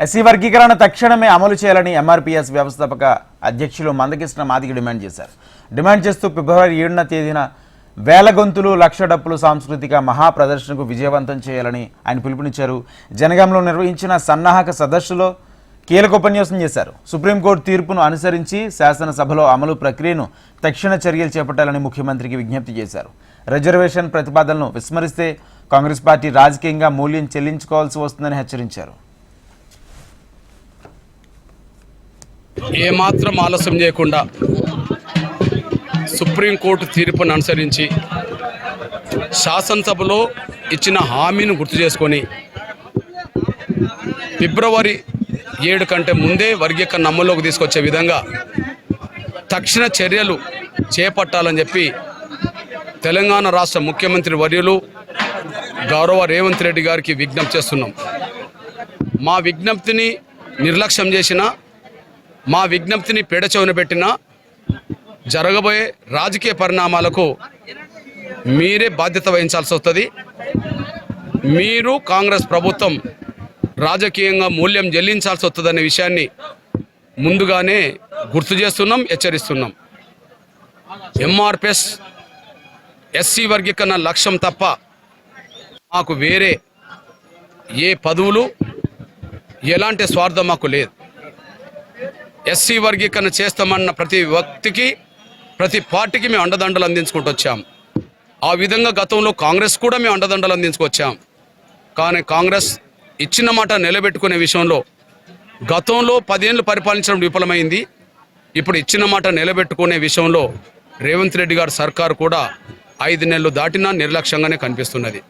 SC వర్గీకరణ తక్షణమే అమలు చేయాలని ఎంఆర్పీఎస్ వ్యవస్థాపక అధ్యక్షులు మందకృష్ణ మాదిగ డిమాండ్ చేశారు. డిమాండ్ చేస్తూ ఫిబ్రవరి 7వ తేదీన వేల గొంతులు లక్ష డప్పులు సాంస్కృతిక మహా ప్రదర్శనకు విజయవంతం చేయాలని ఆయన పిలుపునిచ్చారు. జనగాంలో నిర్వహించిన సన్నాహక సదస్సులో కీలక ఉపన్యాసం చేశారు. సుప్రీంకోర్టు తీర్పును అనుసరించి శాసనసభలో అమలు ప్రక్రియను తక్షణ చర్యలు చేపట్టాలని ముఖ్యమంత్రికి విజ్ఞప్తి చేశారు. రిజర్వేషన్ ప్రతిపాదనలను విస్మరిస్తే కాంగ్రెస్ పార్టీ రాజకీయంగా మూల్యం చెల్లించుకోవాల్సి వస్తుందని హెచ్చరించారు. ఏమాత్రం ఆలస్యం చేయకుండా సుప్రీంకోర్టు తీర్పును అనుసరించి శాసనసభలో ఇచ్చిన హామీని గుర్తు చేసుకొని ఫిబ్రవరి 7 కంటే ముందే వర్గీకరణ అమల్లోకి తీసుకొచ్చే విధంగా తక్షణ చర్యలు చేపట్టాలని చెప్పి తెలంగాణ రాష్ట్ర ముఖ్యమంత్రి వర్యులు గౌరవ రేవంత్ రెడ్డి గారికి విజ్ఞప్తి చేస్తున్నాం. మా విజ్ఞప్తిని నిర్లక్ష్యం చేసినా, మా విజ్ఞప్తిని పెడచెవిన పెట్టినా జరగబోయే రాజకీయ పరిణామాలకు మీరే బాధ్యత వహించాల్సి వస్తుంది. మీరు కాంగ్రెస్ ప్రభుత్వం రాజకీయంగా మూల్యం చెల్లించాల్సి వస్తుందనే విషయాన్ని ముందుగానే గుర్తు చేస్తున్నాం, హెచ్చరిస్తున్నాం. ఎంఆర్పిఎస్ ఎస్సీ వర్గీకరణ లక్ష్యం తప్ప మాకు వేరే ఏ పదవులు ఎలాంటి స్వార్థం మాకు లేదు. ఎస్సీ వర్గీకరణ చేస్తామన్న ప్రతి వ్యక్తికి, ప్రతి పార్టీకి మేము అండదండలు అందించుకుంటూ వచ్చాం. ఆ విధంగా గతంలో కాంగ్రెస్ కూడా మేము అండదండలు అందించుకొచ్చాం. కానీ కాంగ్రెస్ ఇచ్చిన మాట నిలబెట్టుకునే విషయంలో గతంలో 10 ఏళ్ళు పరిపాలించడం విఫలమైంది. ఇప్పుడు ఇచ్చిన మాట నిలబెట్టుకునే విషయంలో రేవంత్ రెడ్డి గారి సర్కారు కూడా 5 నెలలు దాటినా నిర్లక్ష్యంగానే కనిపిస్తున్నది.